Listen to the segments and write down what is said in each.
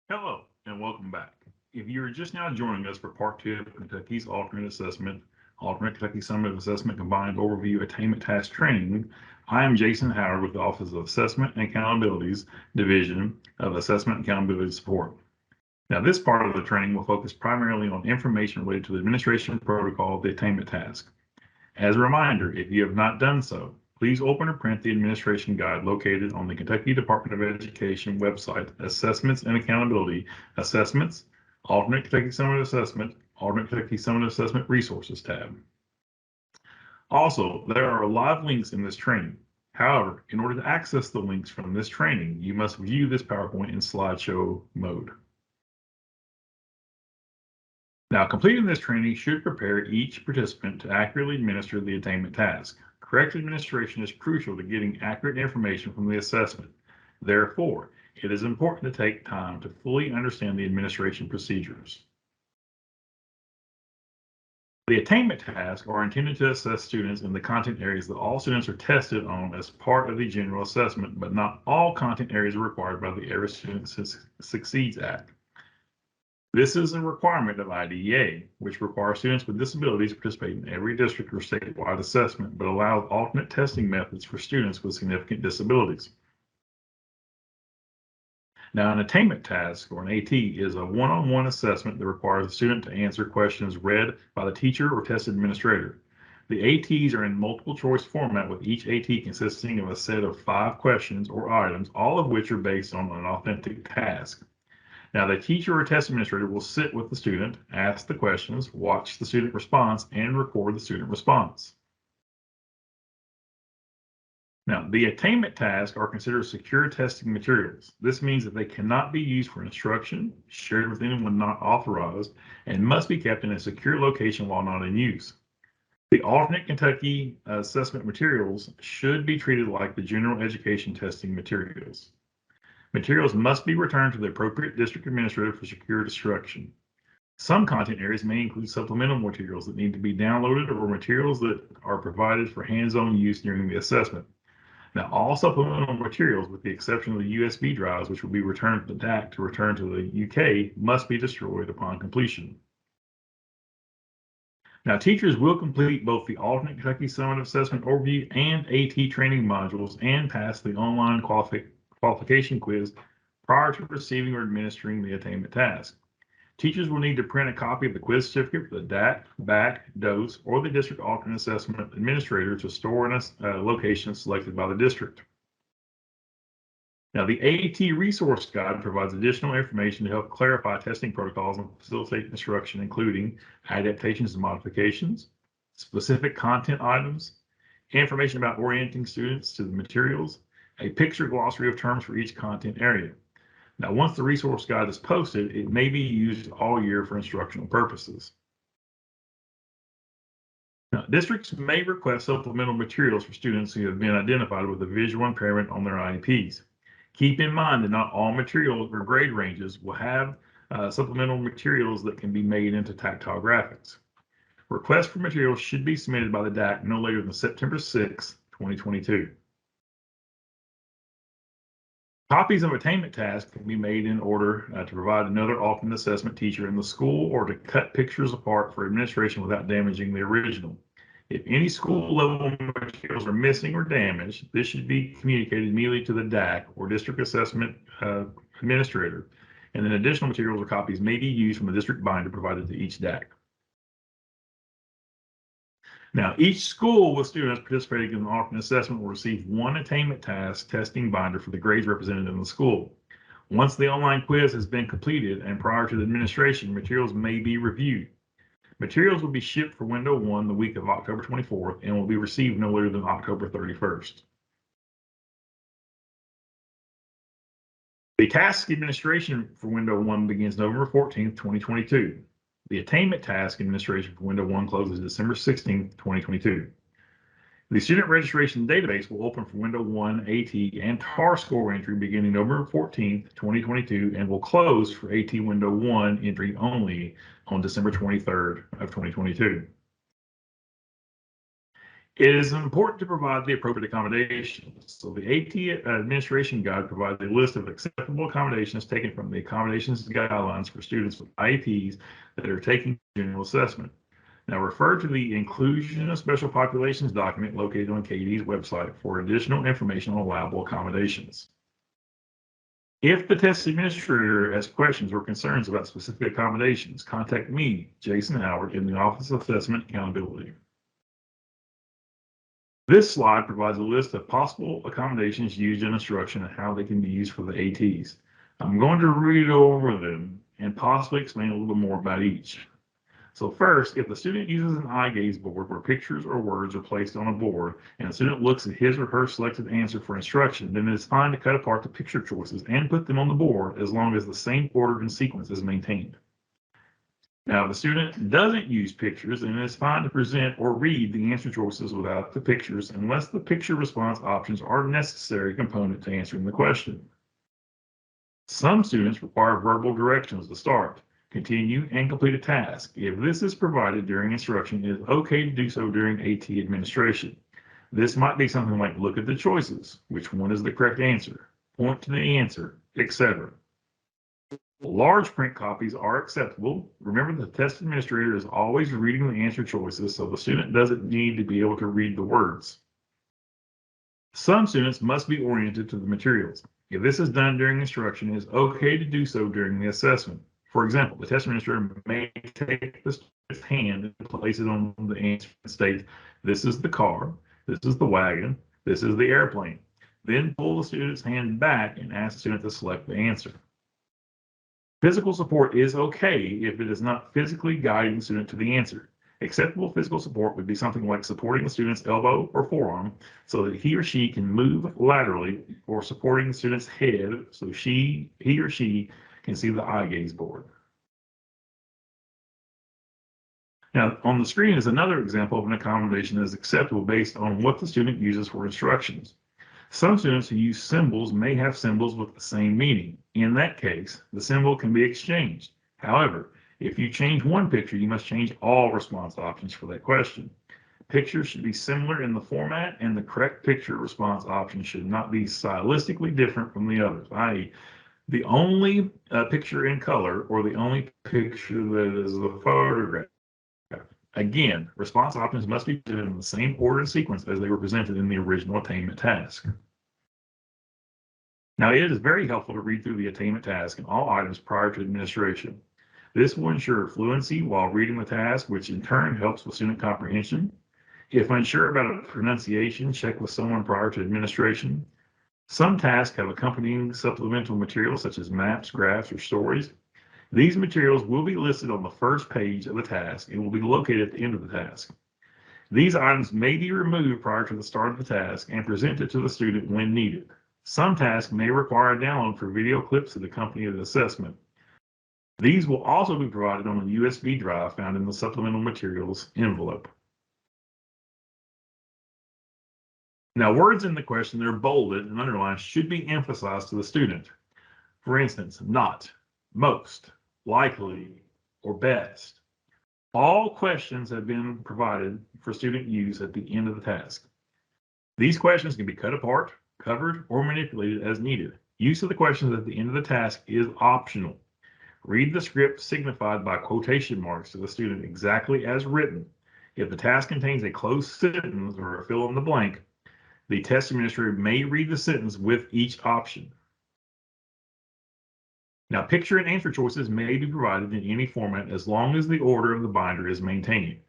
Hello and welcome back. If you're just now joining us for part two of Kentucky's Alternate Kentucky Summative Assessment Combined Overview Attainment Task Training, I am Jason Howard with the Office of Assessment and Accountabilities Division of Assessment and Accountability Support. Now, this part of the training will focus primarily on information related to the administration protocol of the attainment task. As a reminder, if you have not done so, please open or print the administration guide located on the Kentucky Department of Education website, Assessments and Accountability, Assessments, Alternate Kentucky Summative Assessment, Alternate Kentucky Summative Assessment Resources tab. Also, there are live links in this training. However, in order to access the links from this training, you must view this PowerPoint in slideshow mode. Now, completing this training should prepare each participant to accurately administer the attainment task. Correct administration is crucial to getting accurate information from the assessment. Therefore, it is important to take time to fully understand the administration procedures. The attainment tasks are intended to assess students in the content areas that all students are tested on as part of the general assessment, but not all content areas are required by the Every Student Succeeds Act. This is a requirement of IDEA, which requires students with disabilities to participate in every district or statewide assessment, but allows alternate testing methods for students with significant disabilities. Now, an attainment task, or an AT, is a one-on-one assessment that requires the student to answer questions read by the teacher or test administrator. The ATs are in multiple choice format, with each AT consisting of a set of 5 questions or items, all of which are based on an authentic task. Now, the teacher or test administrator will sit with the student, ask the questions, watch the student response, and record the student response. Now, the attainment tasks are considered secure testing materials. This means that they cannot be used for instruction, shared with anyone not authorized, and must be kept in a secure location while not in use. The alternate Kentucky assessment materials should be treated like the general education testing materials. Materials must be returned to the appropriate district administrator for secure destruction. Some content areas may include supplemental materials that need to be downloaded or materials that are provided for hands-on use during the assessment. Now, all supplemental materials, with the exception of the USB drives, which will be returned to the DAC to return to the UK, must be destroyed upon completion. Now, teachers will complete both the alternate Kentucky Summative Assessment Overview and AT training modules and pass the online qualification quiz prior to receiving or administering the attainment task. Teachers will need to print a copy of the quiz certificate for the DAC, BAC, DOS, or the district alternate assessment administrator to store in a location selected by the district. Now, the AT resource guide provides additional information to help clarify testing protocols and facilitate instruction, including adaptations and modifications, specific content items, information about orienting students to the materials, a picture glossary of terms for each content area. Now, once the resource guide is posted, it may be used all year for instructional purposes. Now, districts may request supplemental materials for students who have been identified with a visual impairment on their IEPs. Keep in mind that not all materials or grade ranges will have supplemental materials that can be made into tactile graphics. Requests for materials should be submitted by the DAC no later than September 6, 2022. Copies of attainment tasks can be made in order to provide another alternate assessment teacher in the school, or to cut pictures apart for administration without damaging the original. If any school level materials are missing or damaged, this should be communicated immediately to the DAC or district assessment administrator, and then additional materials or copies may be used from the district binder provided to each DAC. Now, each school with students participating in an alternate assessment will receive one attainment task testing binder for the grades represented in the school. Once the online quiz has been completed and prior to the administration, materials may be reviewed. Materials will be shipped for Window 1 the week of October 24th and will be received no later than October 31st. The task administration for Window 1 begins November 14th, 2022. The attainment task administration for Window 1 closes December 16th, 2022. The student registration database will open for Window 1 AT and TAR score entry beginning November 14th, 2022, and will close for AT Window 1 entry only on December 23rd of 2022. It is important to provide the appropriate accommodations. So the AT Administration Guide provides a list of acceptable accommodations taken from the Accommodations Guidelines for students with IEPs that are taking general assessment. Now refer to the Inclusion of Special Populations document located on KD's website for additional information on allowable accommodations. If the test administrator has questions or concerns about specific accommodations, contact me, Jason Howard, in the Office of Assessment Accountability. This slide provides a list of possible accommodations used in instruction and how they can be used for the ATs. I'm going to read over them and possibly explain a little more about each. So first, if the student uses an eye gaze board where pictures or words are placed on a board and the student looks at his or her selected answer for instruction, then it is fine to cut apart the picture choices and put them on the board as long as the same order and sequence is maintained. Now, if the student doesn't use pictures, then it's fine to present or read the answer choices without the pictures unless the picture response options are a necessary component to answering the question. Some students require verbal directions to start, continue, and complete a task. If this is provided during instruction, it is okay to do so during AT administration. This might be something like look at the choices, which one is the correct answer, point to the answer, etc. Large print copies are acceptable. Remember, the test administrator is always reading the answer choices, so the student doesn't need to be able to read the words. Some students must be oriented to the materials. If this is done during instruction, it is okay to do so during the assessment. For example, the test administrator may take the student's hand and place it on the answer and state, this is the car, this is the wagon, this is the airplane. Then pull the student's hand back and ask the student to select the answer. Physical support is okay if it is not physically guiding the student to the answer. Acceptable physical support would be something like supporting the student's elbow or forearm so that he or she can move laterally, or supporting the student's head so he or she can see the eye gaze board. Now, on the screen is another example of an accommodation that is acceptable based on what the student uses for instructions. Some students who use symbols may have symbols with the same meaning. In that case, the symbol can be exchanged. However, if you change one picture, you must change all response options for that question. Pictures should be similar in the format, and the correct picture response option should not be stylistically different from the others, i.e., the only picture in color or the only picture that is the photograph. Again, response options must be presented in the same order and sequence as they were presented in the original attainment task. Now, it is very helpful to read through the attainment task and all items prior to administration. This will ensure fluency while reading the task, which in turn helps with student comprehension. If unsure about a pronunciation, check with someone prior to administration. Some tasks have accompanying supplemental materials such as maps, graphs, or stories. These materials will be listed on the first page of the task and will be located at the end of the task. These items may be removed prior to the start of the task and presented to the student when needed. Some tasks may require a download for video clips that accompany the assessment. These will also be provided on a USB drive found in the supplemental materials envelope. Now, words in the question that are bolded and underlined should be emphasized to the student. For instance, not, most, likely, or best. All questions have been provided for student use at the end of the task. These questions can be cut apart, covered, or manipulated as needed. Use of the questions at the end of the task is optional. Read the script signified by quotation marks to the student exactly as written. If the task contains a closed sentence or a fill in the blank, the test administrator may read the sentence with each option. Now, picture and answer choices may be provided in any format as long as the order of the binder is maintained.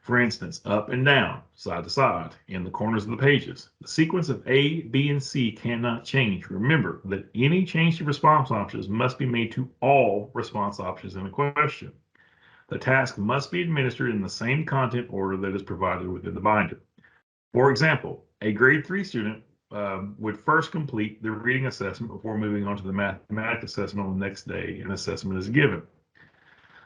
For instance, up and down, side to side, in the corners of the pages. The sequence of A, B, and C cannot change. Remember that any change to response options must be made to all response options in a question. The task must be administered in the same content order that is provided within the binder. For example, a grade 3 student would first complete the reading assessment before moving on to the mathematics assessment on the next day an assessment is given.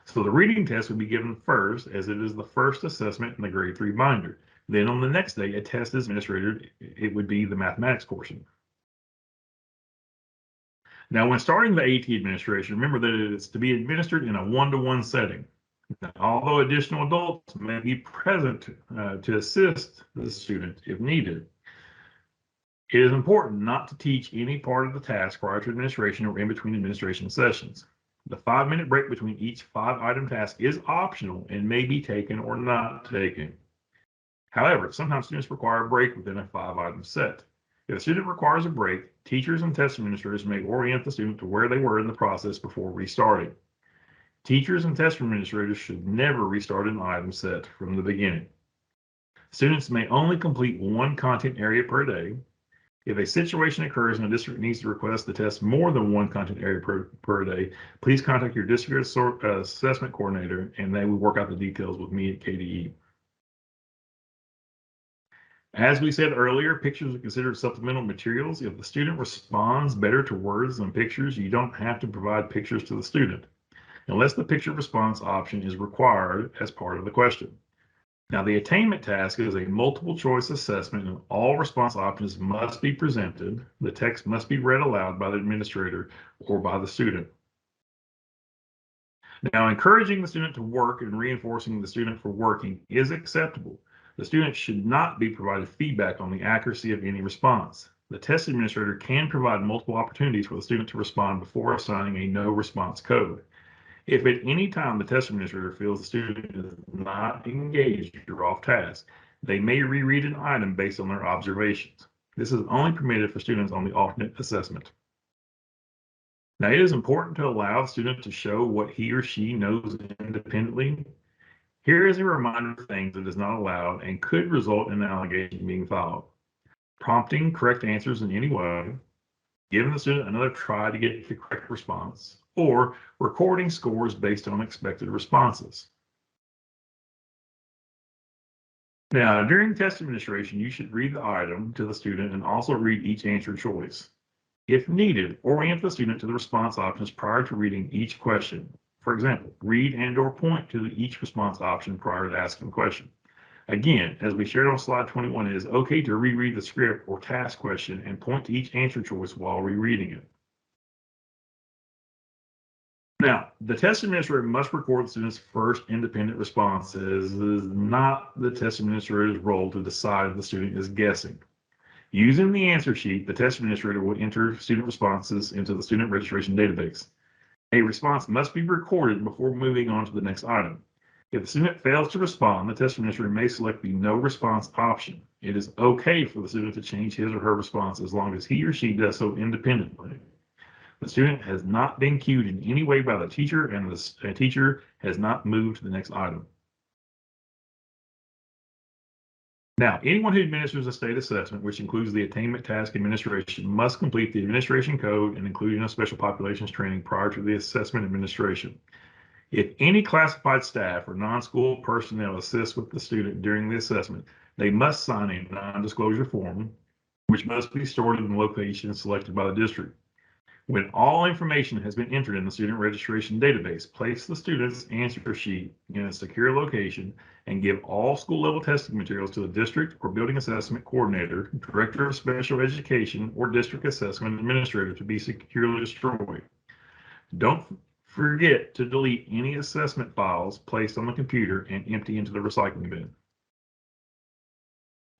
So the reading test would be given first, as it is the first assessment in the grade 3 binder. Then on the next day, a test is administered. It would be the mathematics portion. Now, when starting the AT administration, remember that it is to be administered in a one-to-one setting. Now, although additional adults may be present to assist the student if needed, it is important not to teach any part of the task prior to administration or in between administration sessions. The 5-minute break between each 5-item task is optional and may be taken or not taken. However, sometimes students require a break within a 5-item set. If a student requires a break, teachers and test administrators may orient the student to where they were in the process before restarting. Teachers and test administrators should never restart an item set from the beginning. Students may only complete one content area per day. If a situation occurs and a district needs to request the test more than one content area per day, please contact your district assessment coordinator and they will work out the details with me at KDE. As we said earlier, pictures are considered supplemental materials. If the student responds better to words than pictures, you don't have to provide pictures to the student, unless the picture response option is required as part of the question. Now, the attainment task is a multiple choice assessment and all response options must be presented. The text must be read aloud by the administrator or by the student. Now, encouraging the student to work and reinforcing the student for working is acceptable. The student should not be provided feedback on the accuracy of any response. The test administrator can provide multiple opportunities for the student to respond before assigning a no response code. If at any time the test administrator feels the student is not engaged or off task, they may reread an item based on their observations. This is only permitted for students on the alternate assessment. Now, it is important to allow the student to show what he or she knows independently. Here is a reminder of things that is not allowed and could result in an allegation being filed. Prompting correct answers in any way, giving the student another try to get the correct response, or recording scores based on expected responses. Now, during test administration, you should read the item to the student and also read each answer choice. If needed, orient the student to the response options prior to reading each question. For example, read and/or point to each response option prior to asking the question. Again, as we shared on slide 21, it is okay to reread the script or task question and point to each answer choice while rereading it. Now, the test administrator must record the student's first independent responses. It is not the test administrator's role to decide if the student is guessing. Using the answer sheet, the test administrator will enter student responses into the student registration database. A response must be recorded before moving on to the next item. If the student fails to respond, the test administrator may select the no response option. It is okay for the student to change his or her response as long as he or she does so independently. The student has not been cued in any way by the teacher, and the teacher has not moved to the next item. Now, anyone who administers a state assessment, which includes the attainment task administration, must complete the administration code and including a special populations training prior to the assessment administration. If any classified staff or non-school personnel assist with the student during the assessment, they must sign a non-disclosure form, which must be stored in the location selected by the district. When all information has been entered in the student registration database, place the student's answer sheet in a secure location and give all school level testing materials to the district or building assessment coordinator, director of special education, or district assessment administrator to be securely destroyed. Don't forget to delete any assessment files placed on the computer and empty into the recycling bin.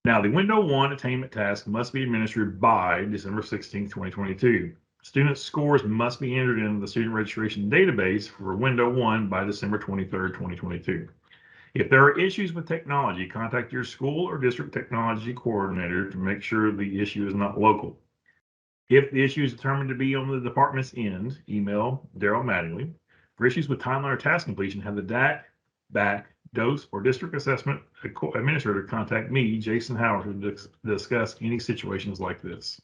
Now, the Window 1 attainment task must be administered by December 16, 2022. Student scores must be entered into the student registration database for Window 1 by December 23, 2022. If there are issues with technology, contact your school or district technology coordinator to make sure the issue is not local. If the issue is determined to be on the department's end, email Daryl Mattingly. For issues with timeline or task completion, have the DAC, BAC, DOS, or district assessment administrator contact me, Jason Howard, to discuss any situations like this.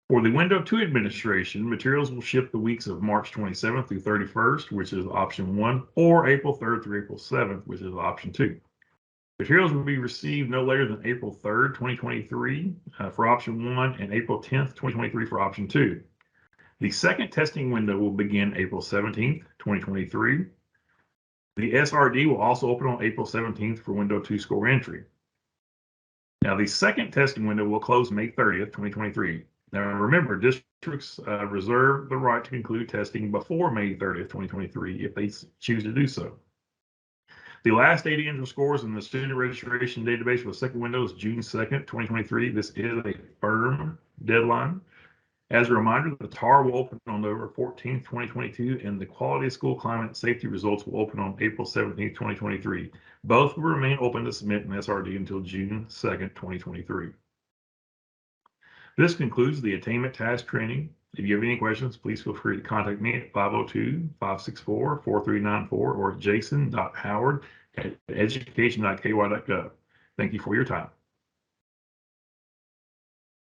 For the Window 2 administration, materials will ship the weeks of March 27th through 31st, which is option 1, or April 3rd through April 7th, which is option 2. Materials will be received no later than April 3rd, 2023 for option 1 and April 10th, 2023 for option 2. The second testing window will begin April 17th, 2023. The SRD will also open on April 17th for Window 2 score entry. Now, the second testing window will close May 30th, 2023. Now, remember, districts reserve the right to conclude testing before May 30th, 2023, if they choose to do so. The last day to enter scores in the student registration database for the second window is June 2nd, 2023. This is a firm deadline. As a reminder, the TAR will open on November 14th, 2022, and the Quality of School Climate Safety results will open on April 17th, 2023. Both will remain open to submit an SRD until June 2nd, 2023. This concludes the Attainment Task training. If you have any questions, please feel free to contact me at 502-564-4394 or jason.howard@education.ky.gov. Thank you for your time.